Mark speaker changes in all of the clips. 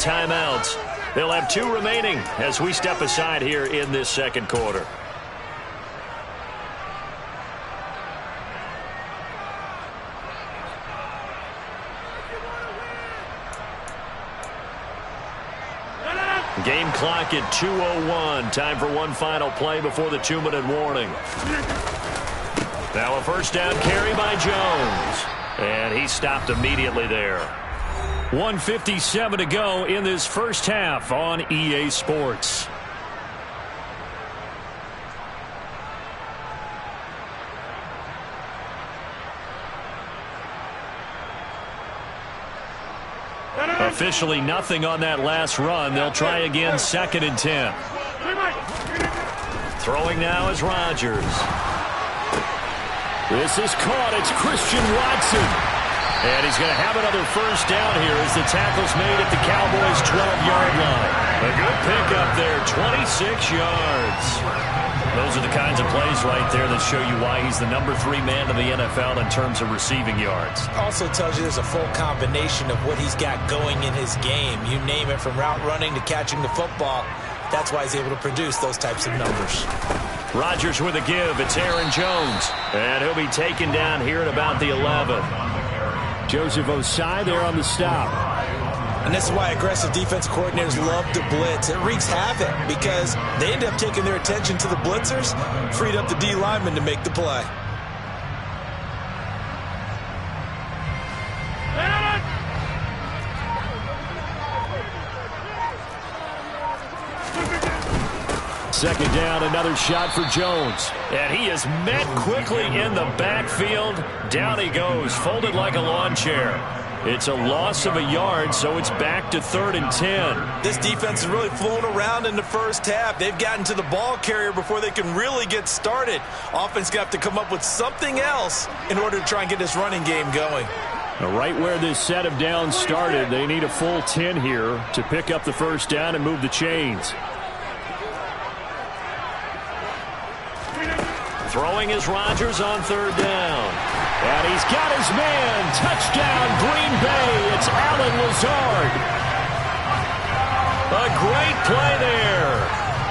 Speaker 1: timeouts. They'll have 2 remaining as we step aside here in this second quarter. Game clock at 2:01. Time for one final play before the 2-minute warning. Now a first down carry by Jones. And he stopped immediately there. 1:57 to go in this first half on EA Sports. Officially nothing on that last run. They'll try again, 2nd and 10. Throwing now is Rodgers. This is caught. It's Christian Watson. And he's going to have another first down here as the tackle's made at the Cowboys' 12-yard line. A good pickup there, 26 yards. Those are the kinds of plays right there that show you why he's the number 3 man in the NFL in terms of receiving yards.
Speaker 2: Also tells you there's a full combination of what he's got going in his game. You name it, from route running to catching the football. That's why he's able to produce those types of numbers.
Speaker 1: Rodgers with a give. It's Aaron Jones. And he'll be taken down here at about the 11. Joseph Ossai there on the stop.
Speaker 2: And this is why aggressive defense coordinators love to blitz. It wreaks havoc because they end up taking their attention to the blitzers, freed up the D lineman to make the play.
Speaker 1: Second down, another shot for Jones. And he is met quickly in the backfield. Down he goes, folded like a lawn chair. It's a loss of a yard, so it's back to 3rd and 10.
Speaker 2: This defense has really flown around in the first half. They've gotten to the ball carrier before they can really get started. Offense got to come up with something else in order to try and get this running game going.
Speaker 1: Now, right where this set of downs started, they need a full 10 here to pick up the first down and move the chains. Throwing is Rodgers on 3rd down. And he's got his man. Touchdown, Green Bay. It's Allen Lazard. A great play there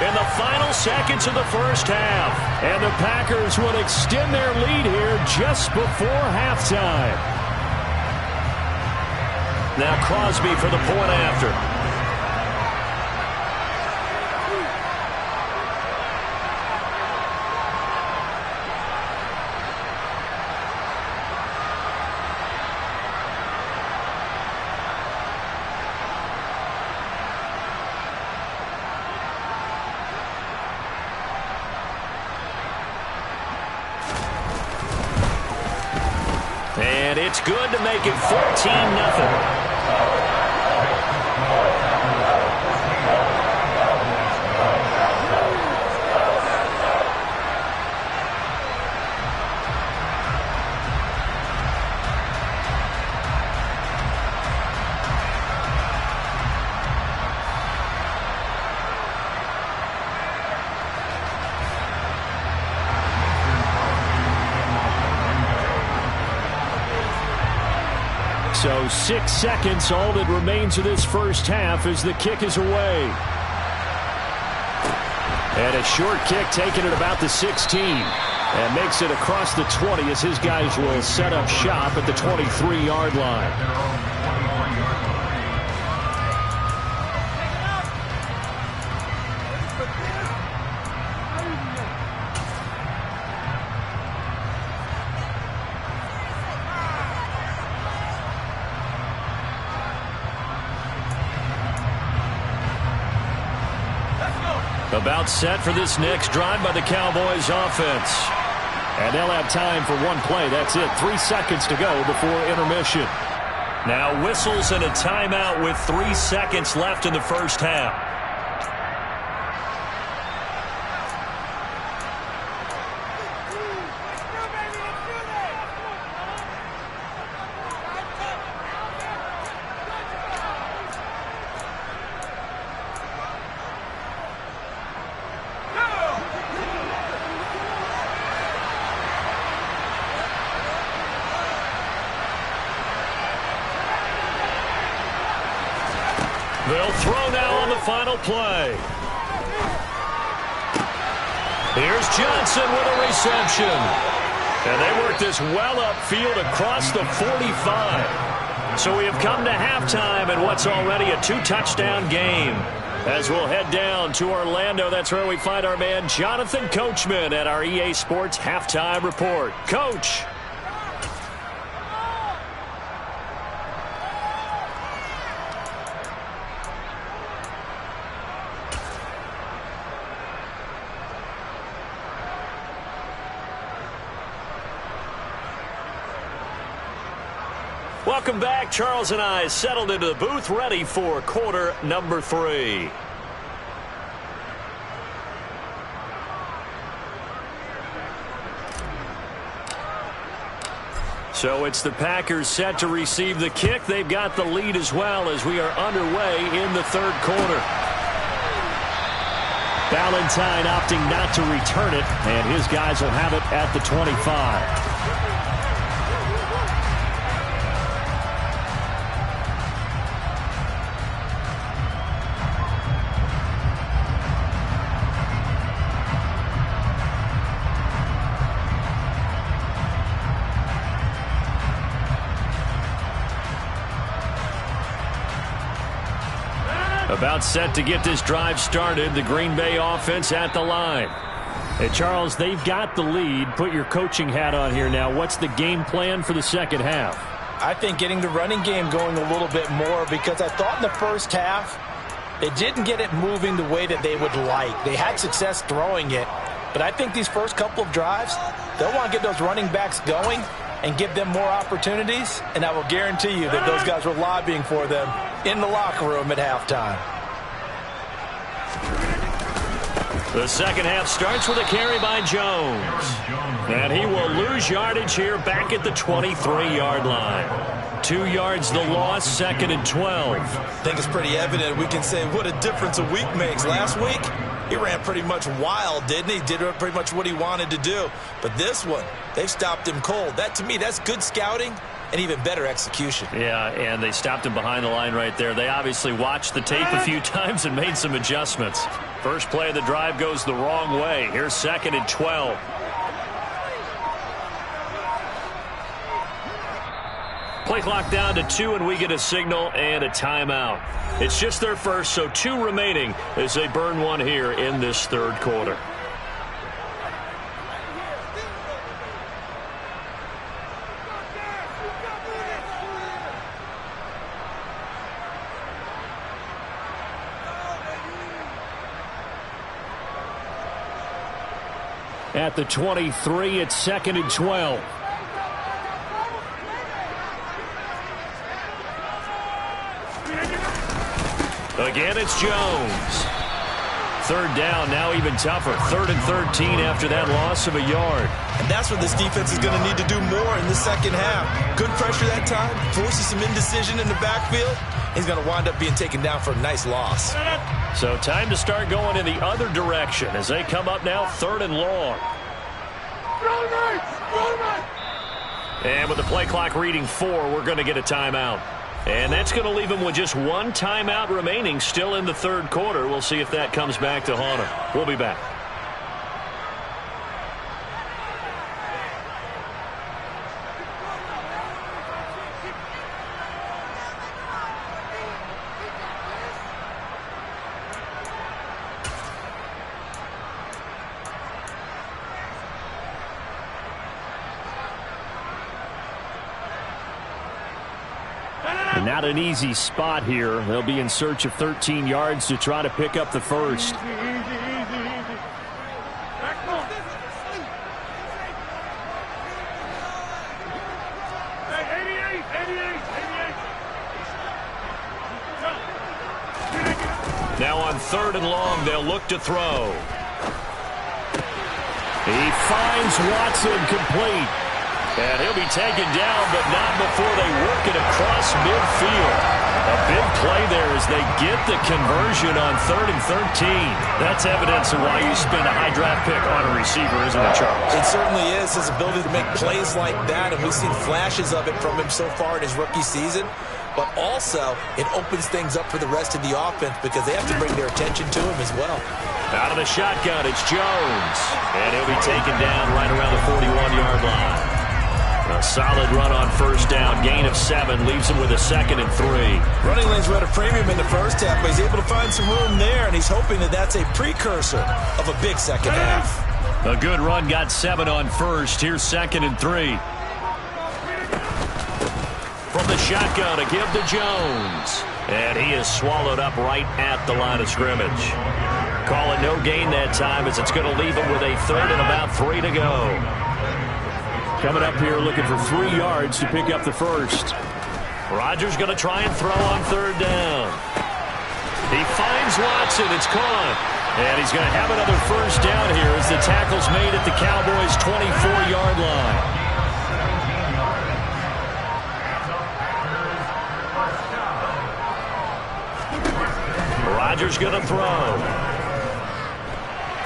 Speaker 1: in the final seconds of the first half. And the Packers will extend their lead here just before halftime. Now Crosby for the point after. And it's good to make it 14-0. So 6 seconds, all that remains of this first half as the kick is away. And a short kick taken at about the 16. And makes it across the 20 as his guys will set up shop at the 23-yard line. About set for this next drive by the Cowboys offense. And they'll have time for one play. That's it. 3 seconds to go before intermission. Now whistles and a timeout with 3 seconds left in the first half. They'll throw now on the final play. Here's Johnson with a reception. And they work this well upfield across the 45. So we have come to halftime in what's already a 2-touchdown game. As we'll head down to Orlando, that's where we find our man Jonathan Coachman at our EA Sports Halftime Report. Coach. Welcome back. Charles and I settled into the booth, ready for quarter number 3. So it's the Packers set to receive the kick. They've got the lead as well as we are underway in the third quarter. Valentine opting not to return it, and his guys will have it at the 25. About set to get this drive started, the Green Bay offense at the line. Hey, Charles, they've got the lead. Put your coaching hat on here now. What's the game plan for the second half?
Speaker 2: I think getting the running game going a little bit more, because I thought in the first half they didn't get it moving the way that they would like. They had success throwing it, but I think these first couple of drives, they'll want to get those running backs going and give them more opportunities, and I will guarantee you that those guys were lobbying for them in the locker room at halftime.
Speaker 1: The second half starts with a carry by Jones. And he will lose yardage here back at the 23-yard line. 2 yards the loss, 2nd and 12.
Speaker 2: I think it's pretty evident. We can say what a difference a week makes. Last week, he ran pretty much wild, didn't he? Did pretty much what he wanted to do. But this one, they've stopped him cold. That, to me, that's good scouting and even better execution.
Speaker 1: Yeah, and they stopped him behind the line right there. They obviously watched the tape a few times and made some adjustments. First play of the drive goes the wrong way. Here's 2nd and 12. Play clock down to 2, and we get a signal and a timeout. It's just their first, so 2 remaining as they burn one here in this third quarter. At the 23, it's 2nd and 12. Again, it's Jones. Third down, now even tougher. 3rd and 13 after that loss of a yard.
Speaker 2: And that's what this defense is going to need to do more in the second half. Good pressure that time, forces some indecision in the backfield. He's going to wind up being taken down for a nice loss.
Speaker 1: So time to start going in the other direction as they come up now 3rd and long. And with the play clock reading 4, we're going to get a timeout. And that's going to leave him with just 1 timeout remaining still in the third quarter. We'll see if that comes back to haunt him. We'll be back. Not an easy spot here. They'll be in search of 13 yards to try to pick up the first. Now on 3rd and long, they'll look to throw. He finds Watson complete. And he'll be taken down, but not before they work it across midfield. A big play there as they get the conversion on 3rd and 13. That's evidence of why you spend a high draft pick on a receiver, isn't it, Charles?
Speaker 2: It certainly is, his ability to make plays like that, and we've seen flashes of it from him so far in his rookie season. but also it opens things up for the rest of the offense because they have to bring their attention to him as well.
Speaker 1: Out of the shotgun, it's Jones. And he'll be taken down right around the 41-yard line. A solid run on first down. Gain of 7 leaves him with a 2nd and 3.
Speaker 2: Running lanes were at a premium in the first half, but he's able to find some room there, and he's hoping that that's a precursor of a big second half.
Speaker 1: A good run, got 7 on first. Here's 2nd and 3. From the shotgun, a give to Jones. And he is swallowed up right at the line of scrimmage. Call it no gain that time as it's going to leave him with a 3rd and about 3 to go. Coming up here looking for 3 yards to pick up the first. Rodgers going to try and throw on 3rd down. He finds Watson. It's caught. And he's going to have another first down here as the tackle's made at the Cowboys' 24-yard line. Rodgers going to throw.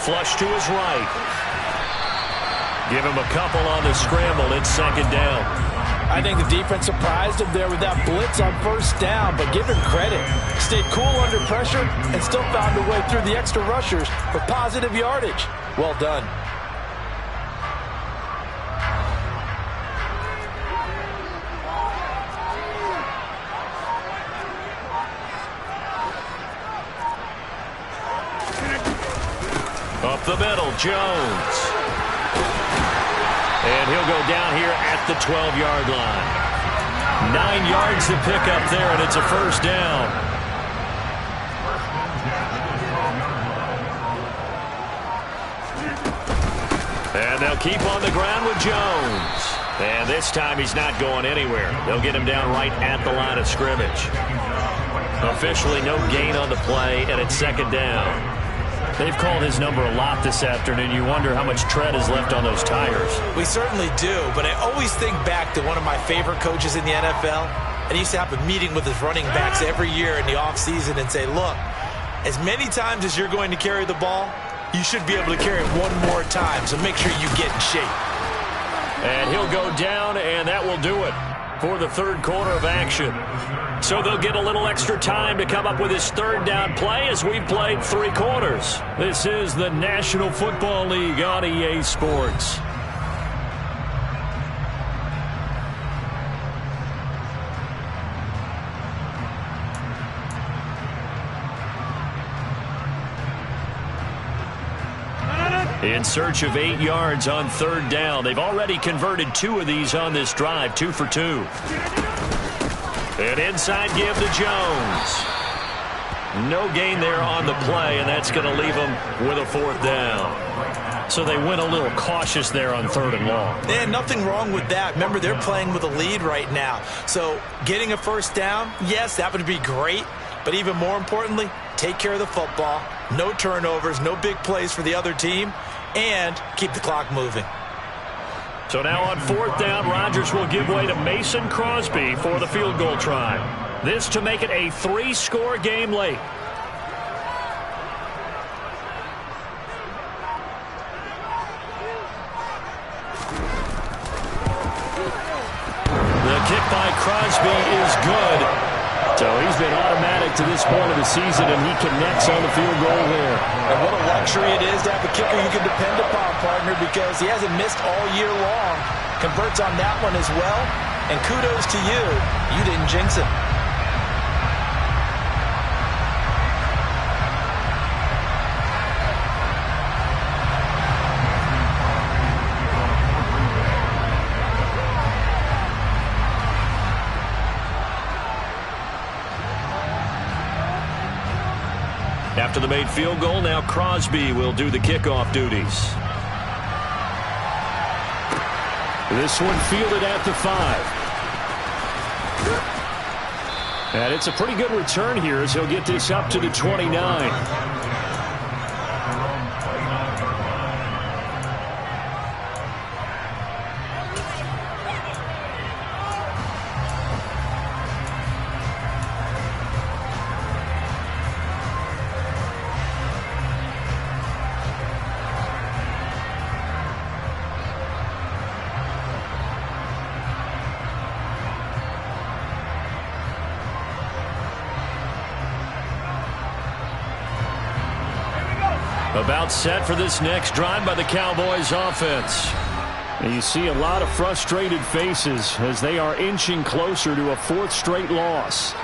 Speaker 1: Flush to his right. Give him a couple on the scramble. It's 2nd down.
Speaker 2: I think the defense surprised him there with that blitz on first down, but give him credit. Stayed cool under pressure and still found a way through the extra rushers for positive yardage. Well done.
Speaker 1: Up the middle, Jones. And he'll go down here at the 12-yard line. 9 yards to pick up there, and it's a first down. And they'll keep on the ground with Jones. And this time he's not going anywhere. They'll get him down right at the line of scrimmage. Officially no gain on the play, and it's 2nd down. They've called his number a lot this afternoon. You wonder how much tread is left on those tires.
Speaker 2: We certainly do, but I always think back to one of my favorite coaches in the NFL. And he used to have a meeting with his running backs every year in the offseason and say, look, as many times as you're going to carry the ball, you should be able to carry it one more time, so make sure you get in shape.
Speaker 1: And he'll go down, and that will do it for the 3rd quarter of action. So they'll get a little extra time to come up with his 3rd down play as we've played 3 quarters. This is the National Football League on EA Sports. In search of 8 yards on 3rd down. They've already converted 2 of these on this drive, 2 for 2. An inside give to Jones. No gain there on the play, and that's going to leave them with a 4th down. So they went a little cautious there on 3rd and long.
Speaker 2: And nothing wrong with that. Remember, they're playing with a lead right now. So getting a first down, yes, that would be great. But even more importantly, take care of the football. No turnovers, no big plays for the other team, and keep the clock moving.
Speaker 1: So now on 4th down, Rodgers will give way to Mason Crosby for the field goal try. This to make it a 3-score game late. The kick by Crosby is good. So he's been automatic to this point of the season, and he connects on the field goal there.
Speaker 2: And what a luxury it is to have a kicker you can depend upon, partner, because he hasn't missed all year long. Converts on that one as well, and kudos to you. You didn't jinx him.
Speaker 1: After the made field goal, now Crosby will do the kickoff duties. This one fielded at the 5. And it's a pretty good return here as he'll get this up to the 29. About set for this next drive by the Cowboys offense. And you see a lot of frustrated faces as they are inching closer to a fourth straight loss.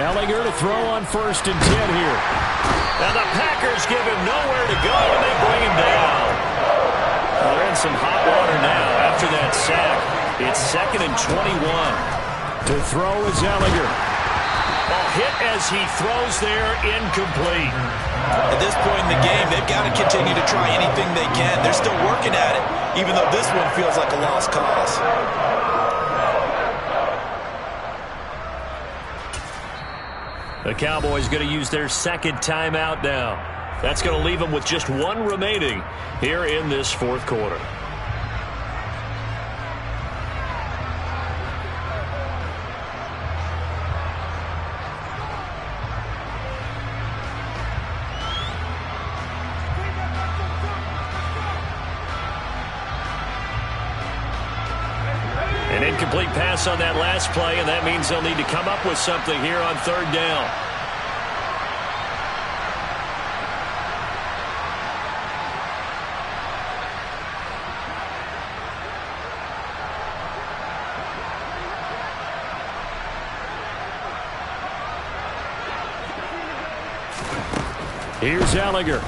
Speaker 1: Ehlinger to throw on 1st and 10 here. And the Packers give him nowhere to go, and they bring him down. Well, they're in some hot water now after that sack. It's 2nd and 21. To throw is Ehlinger. Ball hit as he throws there, incomplete.
Speaker 2: At this point in the game, they've got to continue to try anything they can. They're still working at it, even though this one feels like a lost cause.
Speaker 1: The Cowboys going to use their second timeout now. That's going to leave them with just one remaining here in this fourth quarter. An incomplete pass on that last play, and that means they'll need to come up with something here on 3rd down. Here's Ehlinger.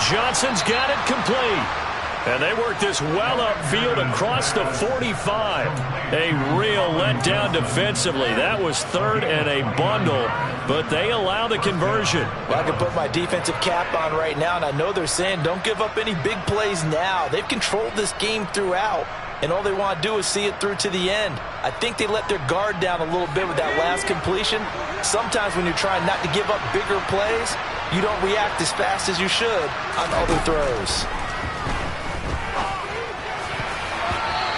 Speaker 1: Johnson's got it complete. And they work this well upfield across the 45. A real letdown defensively. That was 3rd and a bundle, but they allow the conversion.
Speaker 2: Well, I can put my defensive cap on right now, and I know they're saying don't give up any big plays now. They've controlled this game throughout, and all they want to do is see it through to the end. I think they let their guard down a little bit with that last completion. Sometimes when you're trying not to give up bigger plays, you don't react as fast as you should on other throws.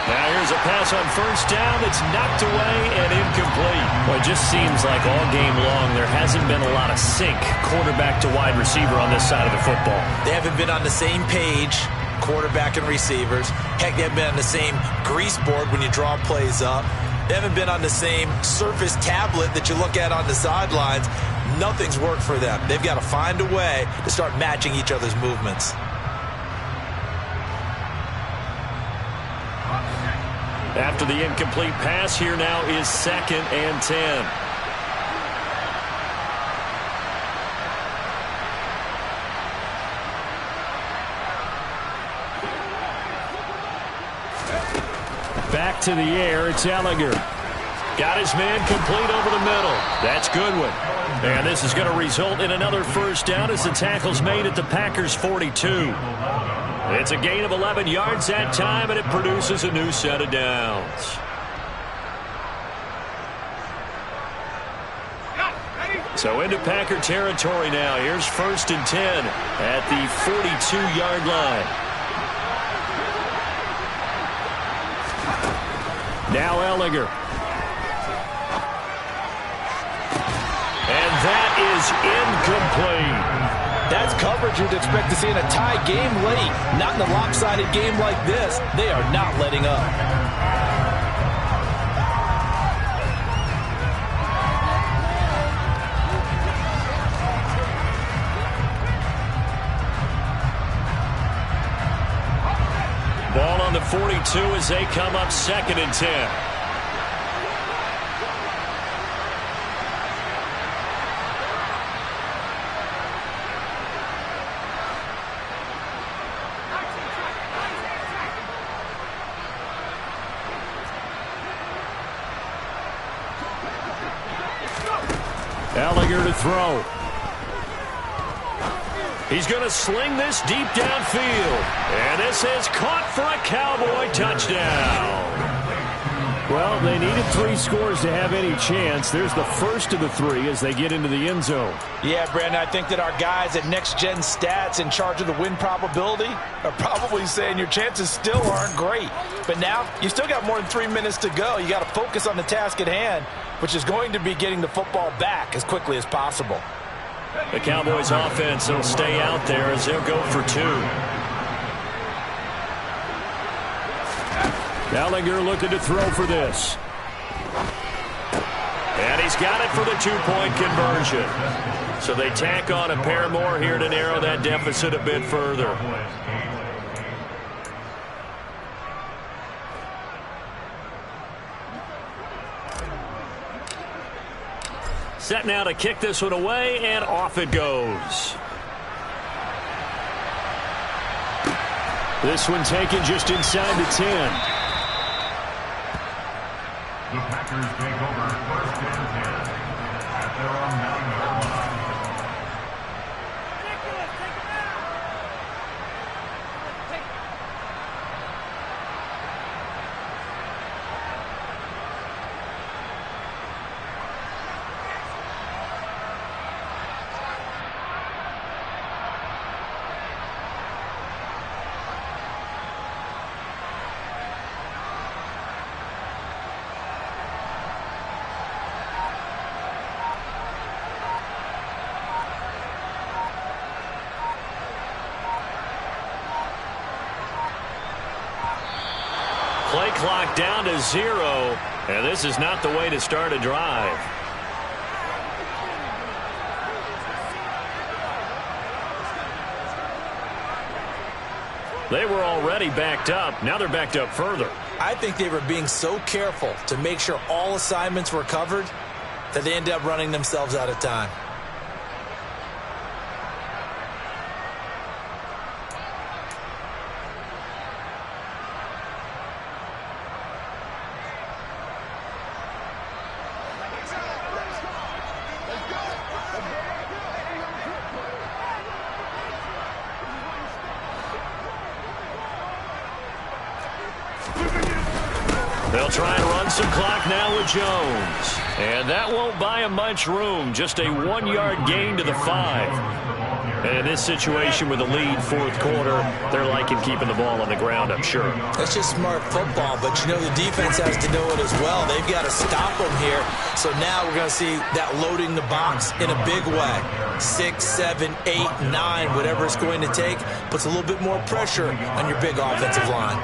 Speaker 1: Now here's a pass on 1st down that's knocked away and incomplete.
Speaker 3: Well, it just seems like all game long there hasn't been a lot of sync quarterback to wide receiver on this side of the football.
Speaker 2: They haven't been on the same page, quarterback and receivers. Heck, they haven't been on the same grease board when you draw plays up. They haven't been on the same Surface tablet that you look at on the sidelines. Nothing's worked for them. They've got to find a way to start matching each other's movements.
Speaker 1: After the incomplete pass, here now is 2nd and 10. Back to the air, it's Ehlinger. Got his man complete over the middle. That's Goodwin. And this is going to result in another 1st down as the tackle's made at the Packers' 42. It's a gain of 11 yards that time, and it produces a new set of downs. So into Packer territory now. Here's 1st and 10 at the 42-yard line. Now Ehlinger. And that is incomplete.
Speaker 2: That's coverage you'd expect to see in a tie game late. Not in a lopsided game like this. They are not letting up.
Speaker 1: Ball on the 42 as they come up 2nd and 10. Ehlinger to throw. He's going to sling this deep downfield. And this is caught for a Cowboy touchdown. Well, they needed 3 scores to have any chance. There's the first of the 3 as they get into the end zone.
Speaker 2: Yeah, Brandon, I think that our guys at Next Gen Stats in charge of the win probability are probably saying your chances still aren't great. But now, you still got more than 3 minutes to go. You got to focus on the task at hand, which is going to be getting the football back as quickly as possible.
Speaker 3: The Cowboys offense will stay out there as they'll go for 2.
Speaker 1: Ellinger looking to throw for this.
Speaker 3: And he's got it for the 2-point conversion. So they tack on a pair more here to narrow that deficit a bit further. Set now to kick this one away, and off it goes.
Speaker 1: This one taken just inside the 10.
Speaker 4: The Packers take over 1st and 10 at their own 9-yard line.
Speaker 3: Play clock down to 0, and this is not the way to start a drive. They were already backed up. Now they're backed up further.
Speaker 2: I think they were being so careful to make sure all assignments were covered that they ended up running themselves out of time.
Speaker 3: They'll try and run some clock now with Jones. And that won't buy him much room. Just a 1-yard gain to the 5. And in this situation with a lead 4th quarter, they're liking keeping the ball on the ground, I'm sure.
Speaker 2: That's just smart football, but you know the defense has to know it as well. They've got to stop them here. So now we're going to see that loading the box in a big way. 6, 7, 8, 9, whatever it's going to take, puts a little bit more pressure on your big offensive line.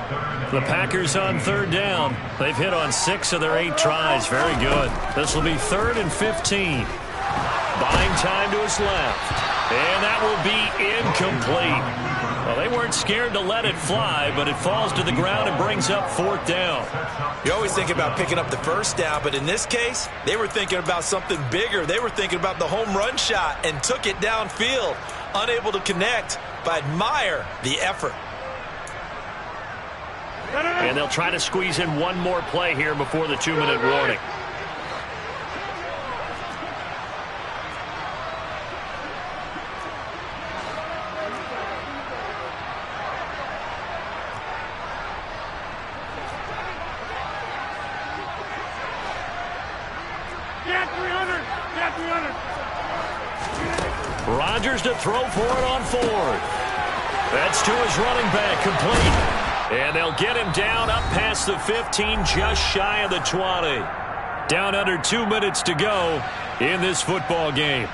Speaker 3: The Packers on 3rd down. They've hit on 6 of their 8 tries. Very good. This will be 3rd and 15. Buying time to his left. And that will be incomplete. Well, they weren't scared to let it fly, but it falls to the ground and brings up 4th down.
Speaker 2: You always think about picking up the 1st down, but in this case, they were thinking about something bigger. They were thinking about the home run shot and took it downfield. Unable to connect, but admire the effort.
Speaker 3: And they'll try to squeeze in one more play here before the 2-minute warning. Rodgers to throw for it on 4th. That's to his running back, complete. And they'll get him down up past the 15, just shy of the 20. Down under 2 minutes to go in this football game.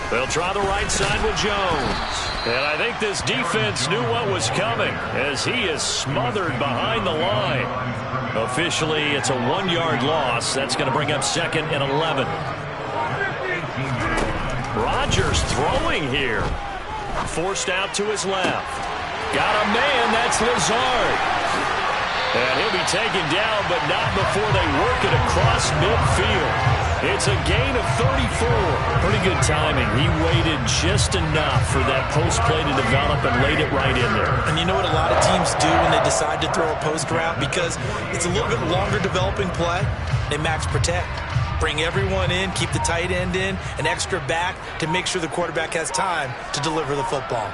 Speaker 3: They'll try the right side with Jones. And I think this defense knew what was coming as he is smothered behind the line. Officially, it's a 1-yard loss. That's going to bring up 2nd and 11. Rodgers throwing here. Forced out to his left. Got a man. That's Lazard.
Speaker 1: And he'll be taken down, but not before they work it across midfield. It's a gain of 34.
Speaker 3: Pretty good timing. He waited just enough for that post play to develop and laid it right in there.
Speaker 2: And you know what a lot of teams do when they decide to throw a post route? Because it's a little bit longer developing play, they max protect. Bring everyone in, keep the tight end in, an extra back to make sure the quarterback has time to deliver the football.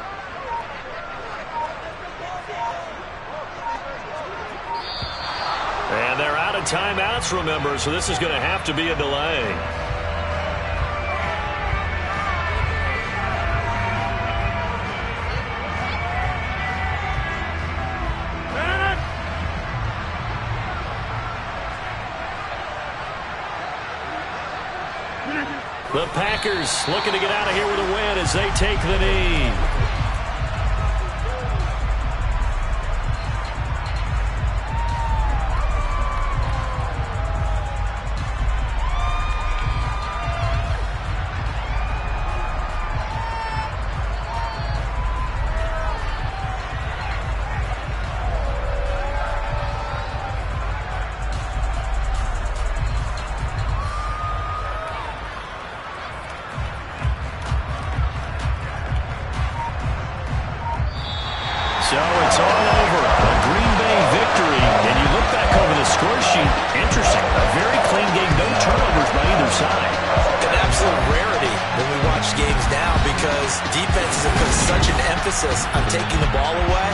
Speaker 1: And they're out of timeouts, remember, so this is going to have to be a delay. The Packers looking to get out of here with a win as they take the knee. So it's all over. A Green Bay victory. And you look back over the score sheet. Interesting. A very clean game. No turnovers by either side.
Speaker 2: An absolute rarity when we watch games now because defenses have put such an emphasis on taking the ball away.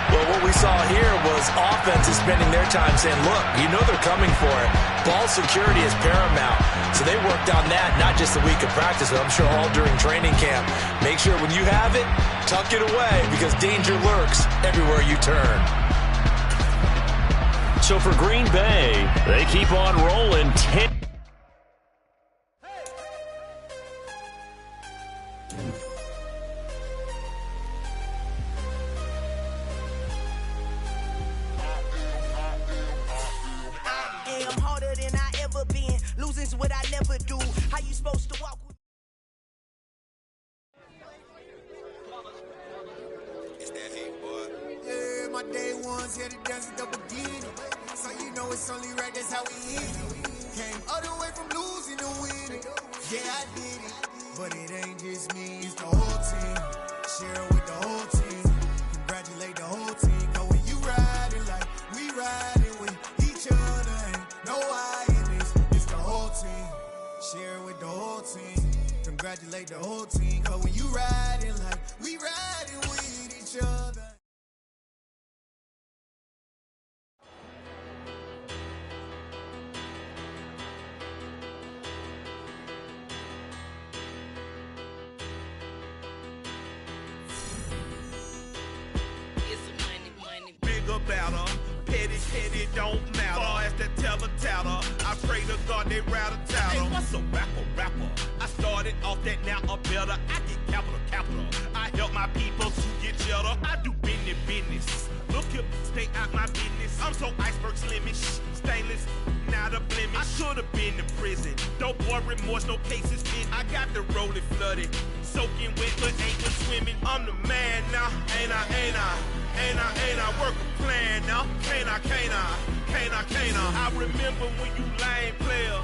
Speaker 2: Well, what we saw here was offenses spending their time saying, look, you know they're coming for it. Ball security is paramount. So they worked on that, not just a week of practice, but I'm sure all during training camp. Make sure when you have it, tuck it away because danger lurks everywhere you turn.
Speaker 1: So for Green Bay, they keep on rolling 10.
Speaker 5: I'm harder than I ever been. Losing's what I never do. How you supposed to walk with?
Speaker 6: It's that hate, boy. Yeah, my day ones here to dance at the beginning. So you know it's only right, that's how we hit it. Came all the way from losing to winning. Yeah, I did it. But it ain't just me, it's the whole team. Share it with the whole team. Congratulate the whole team. Cause when you riding like we riding with each other, ain't no I in this. It's the whole team. Share it with the whole team. Congratulate the whole team. Cause when you riding like we riding with each other.
Speaker 7: Better, petty, don't matter. Far as that tattle, I pray to God they rattle tattle. Hey, what's a rapper? I started off that, now I'm better. I get capital. I help my people to get cheddar. I do business. Look here, stay out my business. I'm so iceberg slimish, stainless, not a blemish. I should've been in prison. Don't boy remorse, no cases in. I got the rolling flooded, soaking wet, but ain't been swimming. I'm the man now, ain't I work a plan now. Can't I? I remember when you lame player.